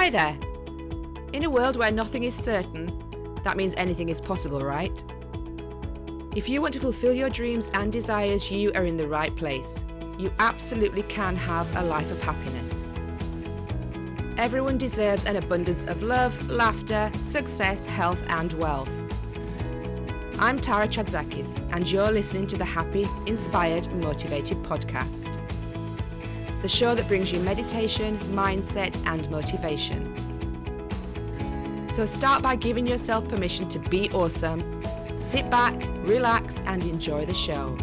Hi there. In a world where nothing is certain, that means anything is possible, right? If you want to fulfill your dreams and desires, you are in the right place. You absolutely can have a life of happiness. Everyone deserves an abundance of love, laughter, success, health, and wealth. I'm Tara Chadzakis, and you're listening to the Happy, Inspired, Motivated podcast. The show that brings you meditation, mindset, and motivation. So start by giving yourself permission to be awesome. Sit back, relax, and enjoy the show.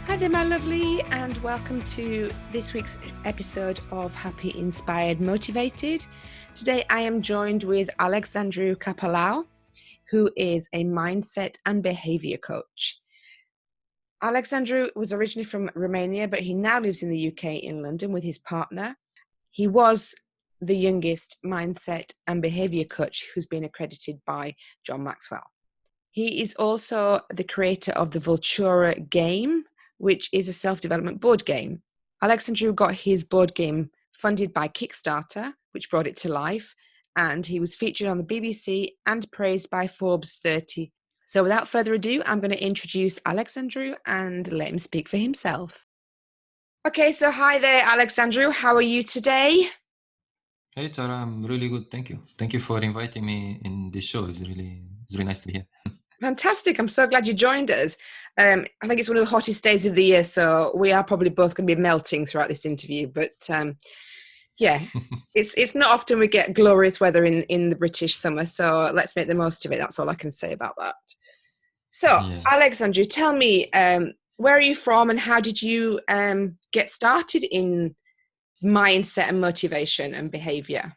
Hi there, my lovely, and welcome to this week's episode of Happy, Inspired, Motivated. Today I am joined with Alexandru Capalau, who is a mindset and behavior coach. Alexandru was originally from Romania, but he now lives in the UK in London with his partner. He was the youngest mindset and behavior coach who's been accredited by John Maxwell. He is also the creator of the Voltura game, which is a self-development board game. Alexandru got his board game funded by Kickstarter, which brought it to life, and he was featured on the BBC and praised by Forbes 30. So without further ado, I'm going to introduce Alexandru and let him speak for himself. Okay, so hi there, Alexandru. How are you today? Hey Tara, I'm really good. Thank you. Thank you for inviting me in this show. It's really nice to be here. Fantastic. I'm so glad you joined us. I think it's one of the hottest days of the year, so we are probably both going to be melting throughout this interview. But yeah, it's not often we get glorious weather in the British summer, so let's make the most of it. That's all I can say about that. So, Yeah. Alexandru, tell me, where are you from and how did you get started in mindset and motivation and behavior?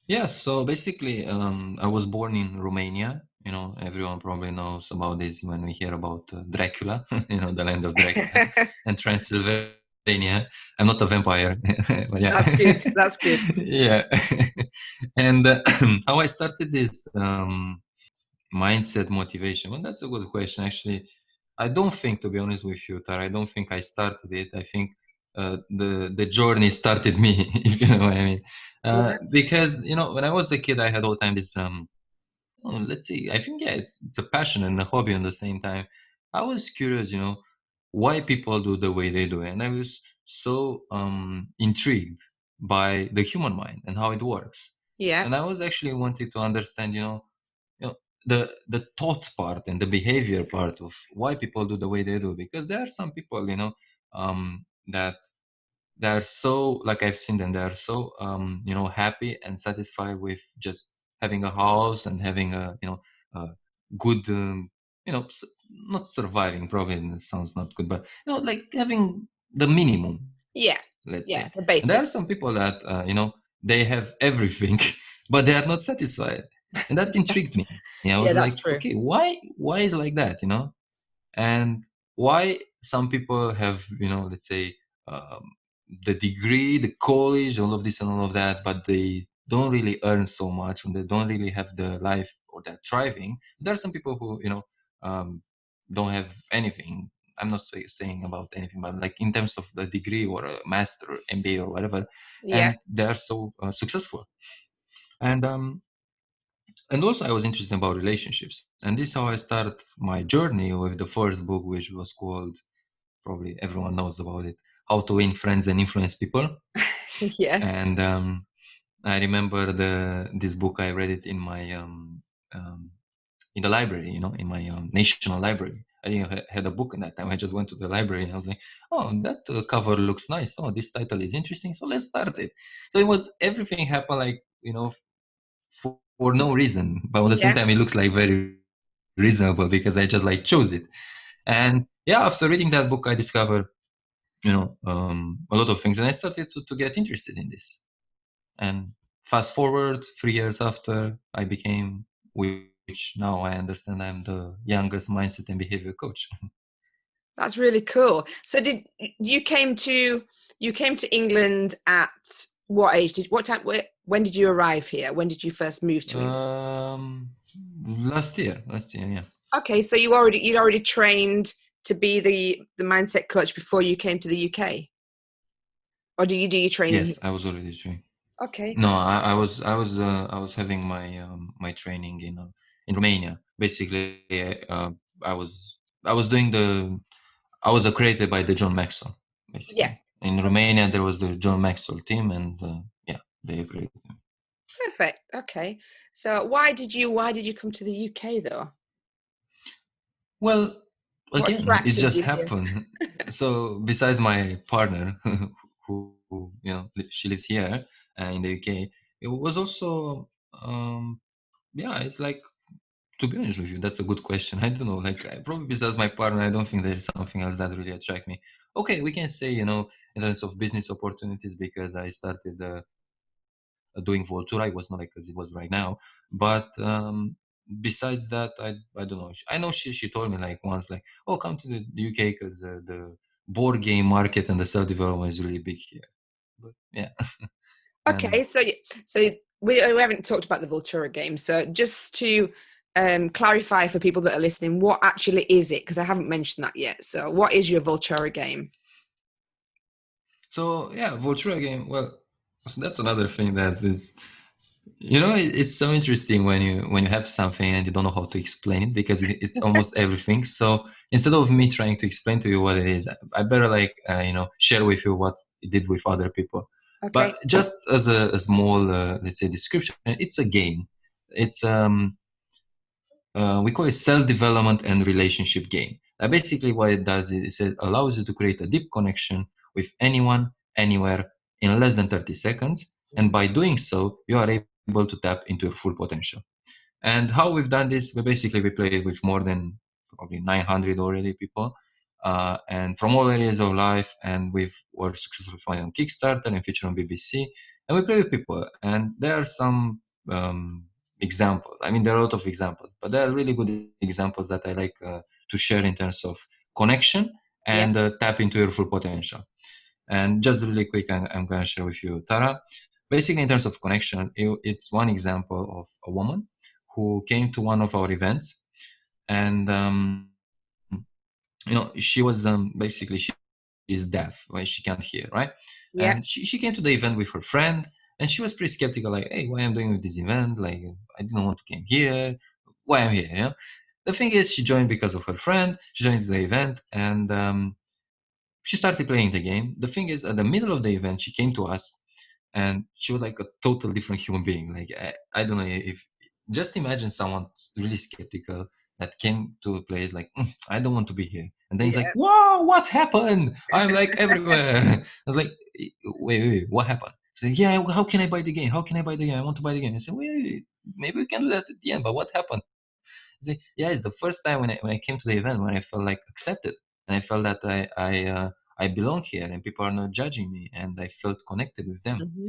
Yeah, so basically, I was born in Romania. You know, everyone probably knows about this when we hear about Dracula, you know, the land of Dracula and Transylvania. I'm not a vampire, but yeah. That's good. That's good. Yeah. And how I started this mindset motivation? Well, that's a good question. Actually, I don't think, to be honest with you, Tara, I don't think I started it. I think the journey started me, if you know what I mean. Because you know, when I was a kid, I had all the time this let's see. I think it's a passion and a hobby at the same time. I was curious, you know, why people do the way they do it, and I was so intrigued by the human mind and how it works. Yeah. And I was actually wanting to understand, you know, the thoughts part and the behavior part of why people do the way they do, because there are some people, you know, that they are so, like I've seen them, they are so you know, happy and satisfied with just having a house and having a, you know, a good you know, not surviving, probably it sounds not good, but you know, like having the minimum, Yeah. let's Yeah. say. The And there are basics. some people that you know, they have everything but they are not satisfied, and that intrigued me. Yeah, I Yeah, was that's like, true. okay, why is it like that, you know? And why some people have, you know, let's say the degree, the college, all of this and all of that, but they don't really earn so much and they don't really have the life or that thriving. There are some people who, you know, don't have anything. I'm not saying about anything, but like in terms of the degree or a master or MBA or whatever, Yeah. and they are so successful. And also I was interested about relationships, and this is how I started my journey with the first book, which was called, probably everyone knows about it, How to Win Friends and Influence People. Yeah. And I remember this book, I read it in my in the library, you know, in my national library. I didn't had a book in that time. I just went to the library and I was like, oh, that cover looks nice. Oh, this title is interesting, so let's start it. So it was, everything happened like, you know, for no reason, but at the same Yeah. time it looks like very reasonable because I just like chose it. And yeah, after reading that book, I discovered, you know, a lot of things, and I started to get interested in this. And fast forward 3 years after, I became, which now I understand I'm the youngest mindset and behavior coach. That's really cool. So did you came to England at what age? When did you arrive here? When did you first move to England? Last year, yeah. Okay, so you'd already trained to be the mindset coach before you came to the UK, or do you do your training here? Yes, I was already trained. Okay. No, I was having my training in Romania. Basically, I was doing I was accredited by the John Maxwell. Yeah. Basically, in Romania there was the John Maxwell team, and yeah, they accredited me. Perfect. Okay. So why did you come to the UK though? Well, What again, it attracted just you here? happened. So besides my partner, who she lives here in the UK, it was also yeah, it's like, to be honest with you, that's a good question. I don't know. Like, probably besides my partner, I don't think there's something else that really attract me. Okay, we can say, in terms of business opportunities, because I started doing Voltura. It was not like as it was right now. But besides that, I don't know. I know she told me like once, like, oh, come to the UK because the board game market and the self development is really big here. But yeah, and Okay, so we haven't talked about the Voltura game. So just to clarify for people that are listening, what actually is it? Because I haven't mentioned that yet. So what is your Voltura game? so yeah, Voltura game. Well, that's another thing that is, it's so interesting when you have something and you don't know how to explain it, because it's almost everything. So instead of me trying to explain to you what it is, I better like share with you what it did with other people. Okay. But just as a small let's say description, it's a game. It's we call it self-development and relationship game. Basically, what it does is it allows you to create a deep connection with anyone, anywhere, in less than 30 seconds. And by doing so, you are able to tap into your full potential. And how we've done this, we played with more than probably 900 already people, and from all areas of life. And we've were successfully found on Kickstarter and featured on BBC. And we play with people, and there are some examples. I mean, there are a lot of examples, but there are really good examples that I like to share in terms of connection Yeah. and tap into your full potential. And just really quick, I'm going to share with you, Tara. Basically, in terms of connection, it's one example of a woman who came to one of our events, and she was basically she is deaf, right? She can't hear, right? Yeah. And she came to the event with her friend, and she was pretty skeptical, like, hey, why I'm doing with this event? Like, I didn't want to come here. Why I'm here? The thing is, she joined because of her friend. She joined the event, and she started playing the game. The thing is, at the middle of the event, she came to us, and she was like a total different human being. Like, I don't know if, just imagine someone really skeptical that came to a place like, I don't want to be here. And then he's like, Yeah. whoa, what happened? I'm like everywhere. I was like, wait, what happened? So yeah, how can I buy the game? How can I buy the game? I want to buy the game. I said, wait, maybe we can do that at the end, but what happened? Say, yeah, it's the first time when I came to the event when I felt like accepted, and I felt that I belong here and people are not judging me, and I felt connected with them. Hmm.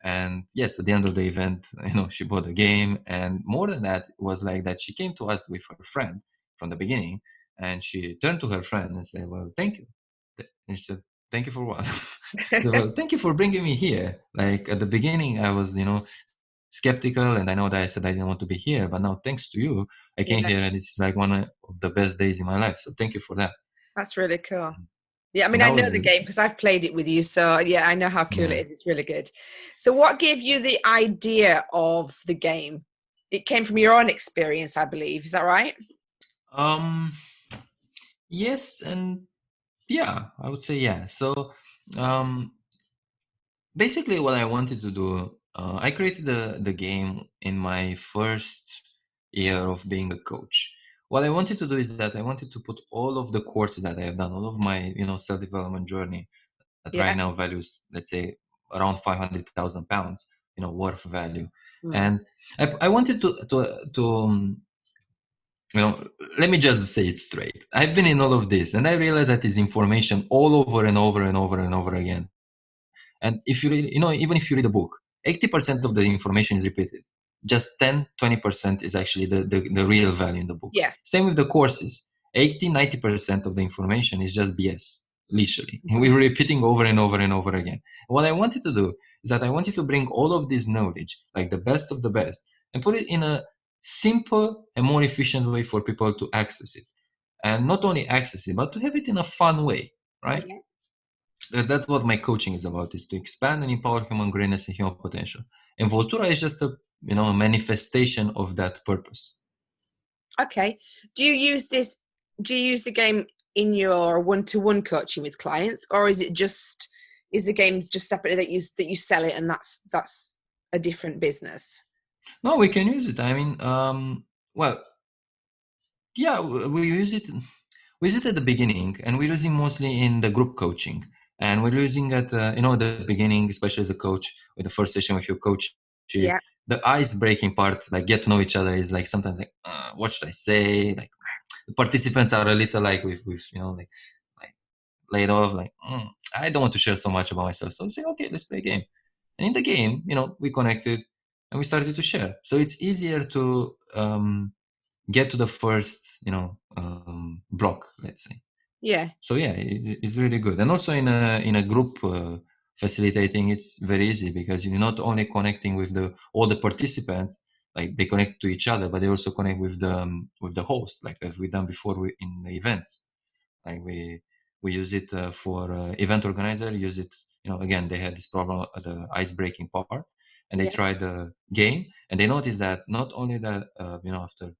And yes, at the end of the event, she bought a game, and more than that, it was like that she came to us with her friend from the beginning, and she turned to her friend and said, "Well, thank you." And she said, "Thank you for what?" She said, "Well, thank you for bringing me here. Like at the beginning, I was, skeptical, and I know that I said I didn't want to be here, but now thanks to you, I came Yeah. here, and it's like one of the best days in my life. So thank you for that." That's really cool. Yeah, I And mean, I that know was the game because I've played it with you. So yeah, I know how cool yeah. it is. It's really good. So what gave you the idea of the game? It came from your own experience, I believe. Is that right? Um. Yes, and yeah, I would say yeah. So, um, basically, what I wanted to do, I created the game in my first year of being a coach. What I wanted to do is that I wanted to put all of the courses that I have done, all of my self development journey that right Yeah. now values, let's say, around £500,000, worth value. Mm. And I wanted to you know, let me just say it straight. I've been in all of this, and I realized that is information all over and over and over and over again. And if you read, even if you read a book, 80% of the information is repeated. Just 10-20% is actually the real value in the book. Yeah. Same with the courses. 80-90% of the information is just BS, literally. And Mhm. we're repeating over and over and over again. What I wanted to do is that I wanted to bring all of this knowledge, like the best of the best, and put it in a simple and more efficient way for people to access it. And not only access it, but to have it in a fun way, right? Yeah. Because that's what my coaching is about, is to expand and empower human greatness and human potential. And Voltura is just a manifestation of that purpose. Okay. Do you use the game in your one-to-one coaching with clients, or is the game just separately that you sell it and that's a different business? No, we can use it. I mean, well, yeah, we use it. We use it at the beginning, and we're using mostly in the group coaching. And we're using at the beginning, especially as a coach, with the first session with your coach. Yeah. The ice breaking part, like get to know each other, is like sometimes like, what should I say? Like the participants are a little like with like laid off, like I don't want to share so much about myself. So we say, okay, let's play a game. And in the game, we connected and we started to share. So it's easier to get to the first, block, let's say. Yeah. So yeah, it's really good. And also in a group facilitating, it's very easy because you're not only connecting with all the participants, like they connect to each other, but they also connect with the host, like as we've done before in the events. Like we use it for event organizer. Use it, again, they had this problem at the ice breaking part, and they tried the game, and they noticed that not only that after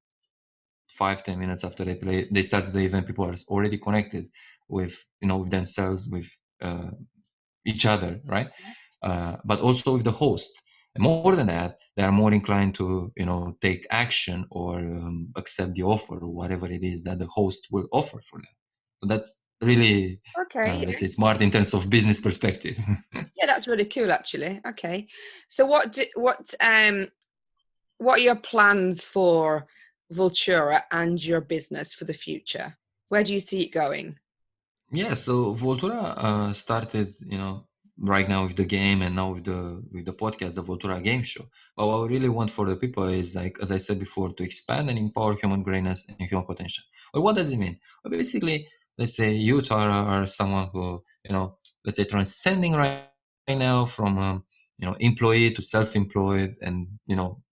5-10 minutes after they started the event, people are already connected with with themselves, with each other, right? But also with the host. And more than that, they are more inclined to take action or accept the offer or whatever it is that the host will offer for them. So that's really Okay. let's say smart in terms of business perspective. Yeah, that's really cool, actually. Okay. So what are your plans for Voltura and your business for the future? Where do you see it going? Yeah, so Voltura started, right now with the game, and now with the podcast, the Voltura Game Show. But what we really want for the people is, like, as I said before, to expand and empower human greatness and human potential. Well, what does it mean? Well, basically, let's say you, Tara, are someone who, let's say transcending right now from, employee to self-employed, and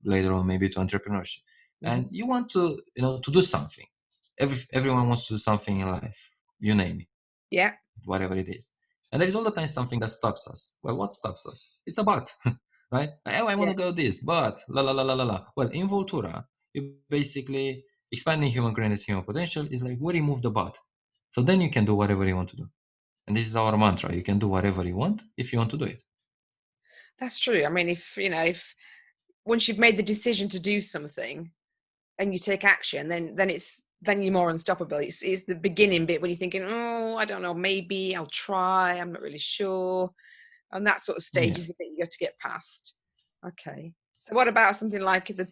later on maybe to entrepreneurship, and you want to, to do something. Everyone wants to do something in life. You name it. Yeah. Whatever it is. And there is all the time something that stops us. Well, what stops us? It's a but, right? Oh, I want to go this, but la la la la la la. Well, in Voltura, you basically expanding human greatness, human potential is like we remove the but. So then you can do whatever you want to do. And this is our mantra. You can do whatever you want if you want to do it. That's true. I mean, if once you've made the decision to do something and you take action, then you're more unstoppable. It's the beginning bit when you're thinking, oh, I don't know, maybe I'll try, I'm not really sure. And that sort of stage is the bit you got to get past. Okay. So what about something like the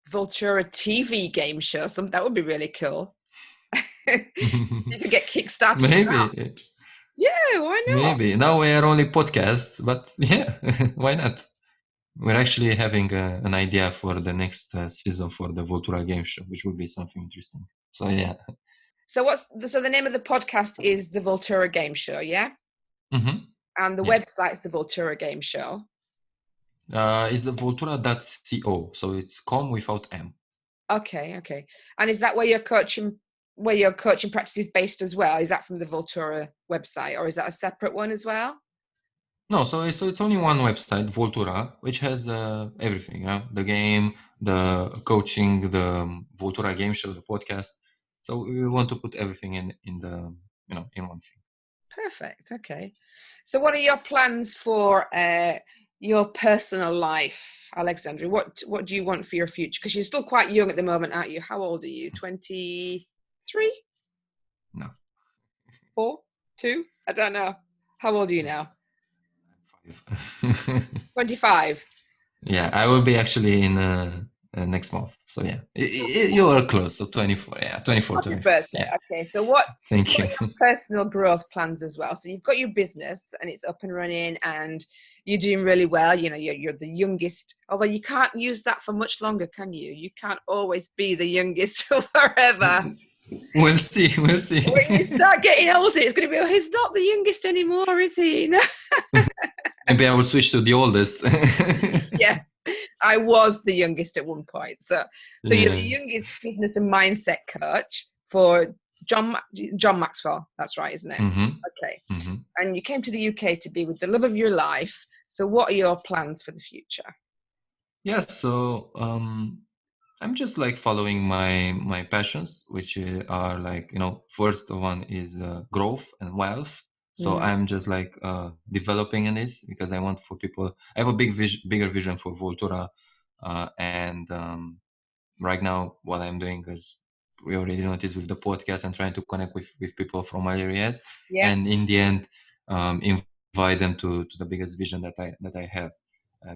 Voltura TV game show? That would be really cool. You could get kickstarted. Maybe. Yeah, why not? Maybe. Now we are only podcast, but yeah, why not? We're actually having an idea for the next season for the Voltura game show, which would be something interesting. So yeah. So the name of the podcast is the Voltura Game Show, yeah? Mm-hmm. And the website's the Voltura Game Show. It's the voltura.co, so it's com without M. Okay. And is that where your coaching practice is based as well? Is that from the Voltura website, or is that a separate one as well? No, so it's only one website, Voltura, which has everything, the game, the coaching, the Voltura game show, the podcast. So we want to put everything in the in one thing. Perfect. Okay. So what are your plans for your personal life, Alexandru? What do you want for your future? Because you're still quite young at the moment, aren't you? How old are you? 23? No. 4? 2? I don't know. How old are you now? 5. 25. Yeah, I will be actually in next month. So yeah, you are close. So 24. Yeah, 24. Happy birthday. Yeah. Okay, so Thank you. What are your personal growth plans as well? So you've got your business and it's up and running and you're doing really well. You're the youngest, although you can't use that for much longer, can you? You can't always be the youngest forever. We'll see. When you start getting older, it's going to be, oh, he's not the youngest anymore, is he? Maybe I will switch to the oldest. Yeah, I was the youngest at one point. So you're the Yeah. youngest business and mindset coach for John Maxwell. That's right, isn't it? Mm-hmm. Okay. Mm-hmm. And you came to the UK to be with the love of your life. So what are your plans for the future? Yeah. So I'm just like following my passions, which are like, first one is growth and wealth. So Mm. I'm just like developing in this because I want for people. I have a bigger vision for Voltura, and right now what I'm doing, because we already noticed with the podcast and trying to connect with people from my areas, Yeah. and in the end, invite them to the biggest vision that I have,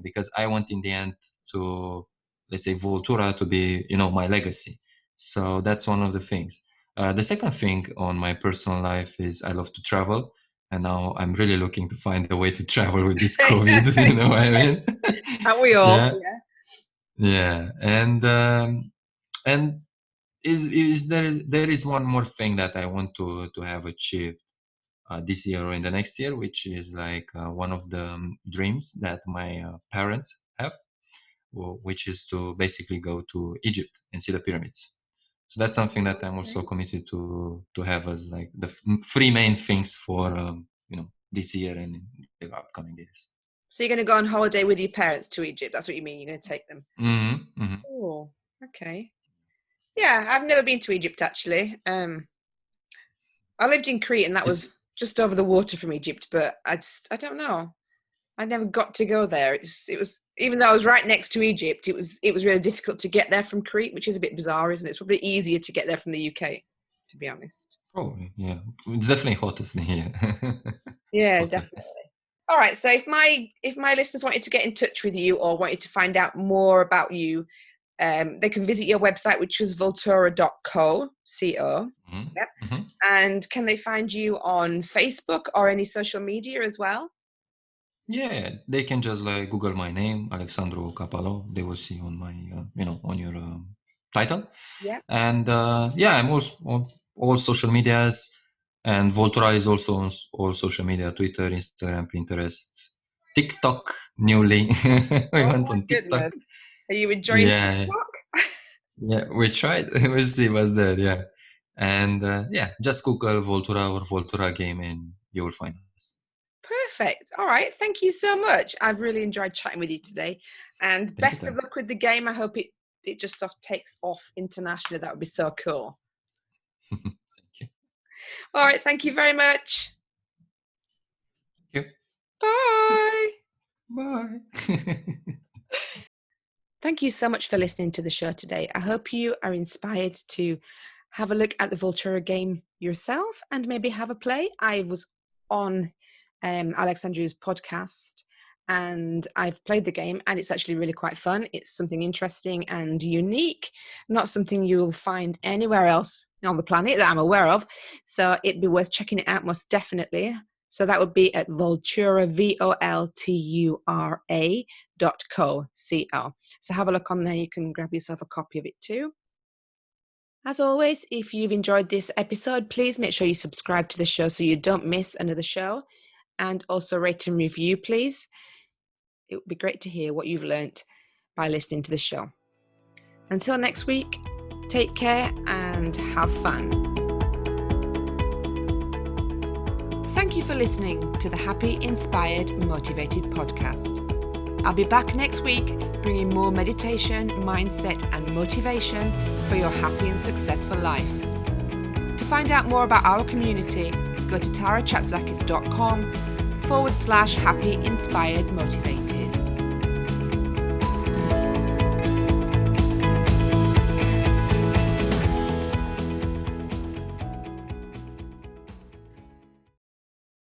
because I want in the end to, let's say, Voltura to be, my legacy. So that's one of the things. The second thing on my personal life is I love to travel. And now I'm really looking to find a way to travel with this COVID, you know what I mean? Aren't we all? Yeah. Yeah. And is there is one more thing that I want to have achieved this year or in the next year, which is like one of the dreams that my parents have, which is to basically go to Egypt and see the pyramids. So that's something that I'm also Okay. committed to have as like the three main things for this year and in the upcoming years. So you're going to go on holiday with your parents to Egypt. That's what you mean. You're going to take them. Mm-hmm, mm-hmm. Oh, okay. Yeah, I've never been to Egypt actually. I lived in Crete, and that It's was just over the water from Egypt. But I don't know. I never got to go there. It was even though I was right next to Egypt, it was really difficult to get there from Crete, which is a bit bizarre, isn't it? It's probably easier to get there from the UK, to be honest. probably, yeah. It's definitely hottest in here. Yeah, Hotter. definitely. All right. So if my listeners wanted to get in touch with you or wanted to find out more about you, they can visit your website, which was voltura.co. Mm-hmm. Yep. Mm-hmm. And can they find you on Facebook or any social media as well? Yeah, they can just like Google my name, Alexandru Capalau. They will see on my, on your title. Yeah. And yeah, I'm also on all social medias. And Voltura is also on all social media: Twitter, Instagram, Pinterest, TikTok. Newly, we Oh went my on TikTok. goodness. Are you enjoying Yeah, TikTok? yeah, we tried. We'll see what's there. Yeah, and yeah, just Google Voltura or Volturagame, and you will find us. Perfect. All right. Thank you so much. I've really enjoyed chatting with you today. And Thank you, best of Tara. luck with the game. I hope it just sort of takes off internationally. That would be so cool. Thank you. All right. Thank you very much. Thank you. Bye. Bye. Thank you so much for listening to the show today. I hope you are inspired to have a look at the Voltura game yourself and maybe have a play. I was on Alexandru's podcast and I've played the game and it's actually really quite fun. It's something interesting and unique, not something you'll find anywhere else on the planet that I'm aware of. So it'd be worth checking it out most definitely. So that would be at Voltura, voltura.co. So have a look on there. You can grab yourself a copy of it too. As always, if you've enjoyed this episode, please make sure you subscribe to the show so you don't miss another show. And also rate and review, please. It would be great to hear what you've learnt by listening to the show. Until next week, take care and have fun. Thank you for listening to the Happy, Inspired, Motivated podcast. I'll be back next week bringing more meditation, mindset, and motivation for your happy and successful life. To find out more about our community, go to tarachatzakis.com/happy, inspired, motivated.